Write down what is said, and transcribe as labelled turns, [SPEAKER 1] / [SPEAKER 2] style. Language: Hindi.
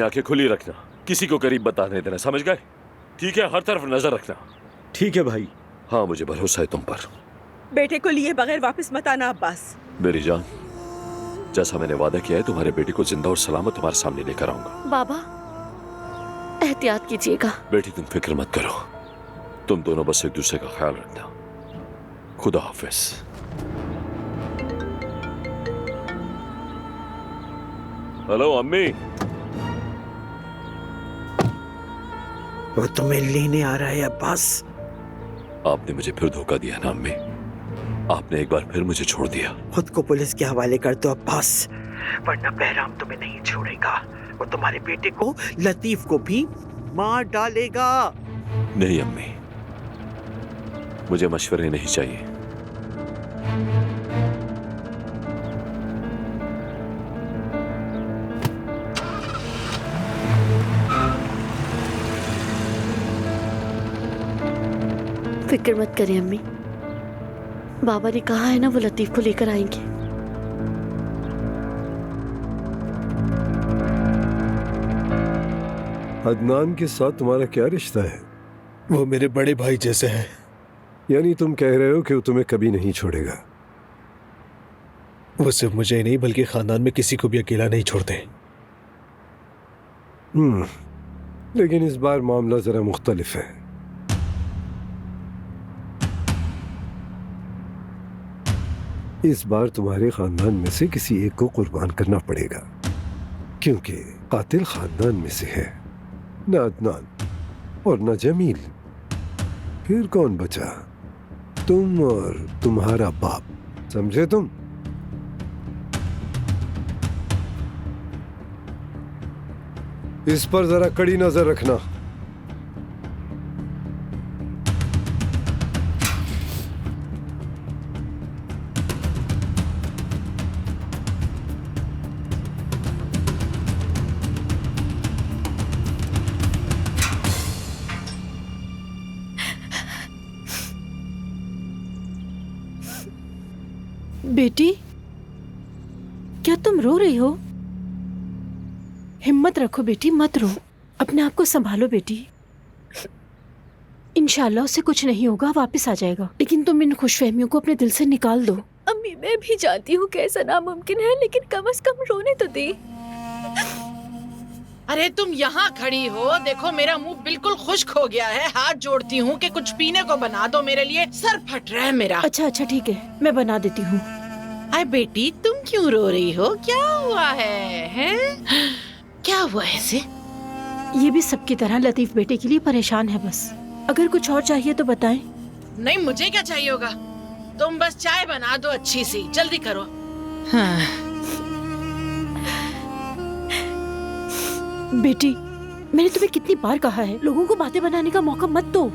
[SPEAKER 1] आंखें खुली रखना, किसी को करीब बता नहीं देना, समझ गए? ठीक है, हर तरफ नजर रखना।
[SPEAKER 2] ठीक है भाई।
[SPEAKER 1] हाँ, मुझे भरोसा है तुम पर।
[SPEAKER 3] बेटे को लिए बगैर वापस मत आना अब्बास।
[SPEAKER 1] मेरी जान, जैसा मैंने वादा किया है, तुम्हारे बेटे को जिंदा और सलामत तुम्हारे सामने लेकर आऊंगा।
[SPEAKER 4] बाबा, एहतियात कीजिएगा।
[SPEAKER 1] बेटी तुम फिक्र मत करो, तुम दोनों बस एक दूसरे का ख्याल रखना। खुदा हाफिज। हेलो अम्मी।
[SPEAKER 5] वो तुम्हें लेने आ रहा है अब्बास।
[SPEAKER 1] आपने मुझे फिर धोखा दिया ना अम्मी, आपने एक बार फिर मुझे छोड़ दिया।
[SPEAKER 5] खुद को पुलिस के हवाले कर दो अब्बास, वरना बहराम तुम्हें नहीं छोड़ेगा। वो तुम्हारे बेटे को, लतीफ को भी मार डालेगा।
[SPEAKER 1] नहीं अम्मी, मुझे मशवरे नहीं चाहिए।
[SPEAKER 4] फिक्र मत करें अम्मी, बाबा ने कहा है ना वो लतीफ को लेकर आएंगे।
[SPEAKER 6] अदनान के साथ तुम्हारा क्या रिश्ता है?
[SPEAKER 7] वो मेरे बड़े भाई जैसे हैं।
[SPEAKER 6] यानी तुम कह रहे हो कि वो तुम्हें कभी नहीं छोड़ेगा?
[SPEAKER 7] वो सिर्फ मुझे ही नहीं बल्कि खानदान में किसी को भी अकेला नहीं छोड़ते।
[SPEAKER 6] लेकिन इस बार मामला जरा मुख्तलिफ है। इस बार तुम्हारे खानदान में से किसी एक को कुर्बान करना पड़ेगा, क्योंकि कातिल खानदान में से है। न अदनान और न जमील, फिर कौन बचा? तुम और तुम्हारा बाप, समझे तुम? इस पर जरा कड़ी नजर रखना।
[SPEAKER 8] बेटी, क्या तुम रो रही हो? हिम्मत रखो बेटी, मत रो। अपने आप को संभालो बेटी। इंशाल्लाह उसे कुछ नहीं होगा, वापस आ जाएगा। लेकिन तुम इन खुशफहमियों को अपने दिल से निकाल दो।
[SPEAKER 4] अम्मी, मैं भी जानती हूँ कैसा नामुमकिन है, लेकिन कम से कम रोने तो दे।
[SPEAKER 9] अरे तुम यहाँ खड़ी हो, देखो मेरा मुंह बिल्कुल खुश्क हो गया है। हाथ जोड़ती हूँ कि कुछ पीने को बना दो मेरे लिए, सर फट रहा है मेरा।
[SPEAKER 8] अच्छा ठीक है, मैं बना देती हूँ।
[SPEAKER 9] अरे बेटी, तुम क्यों रो रही हो? क्या हुआ है, हैं? क्या हुआ है इसे?
[SPEAKER 8] ये भी सबकी तरह लतीफ बेटे के लिए परेशान है बस। अगर कुछ और चाहिए तो बताएं।
[SPEAKER 9] नहीं, मुझे क्या चाहिए होगा, तुम बस चाय बना दो अच्छी सी, जल्दी करो। हाँ।
[SPEAKER 8] बेटी, मैंने तुम्हें कितनी बार कहा है, लोगों को बातें बनाने का मौका मत दो।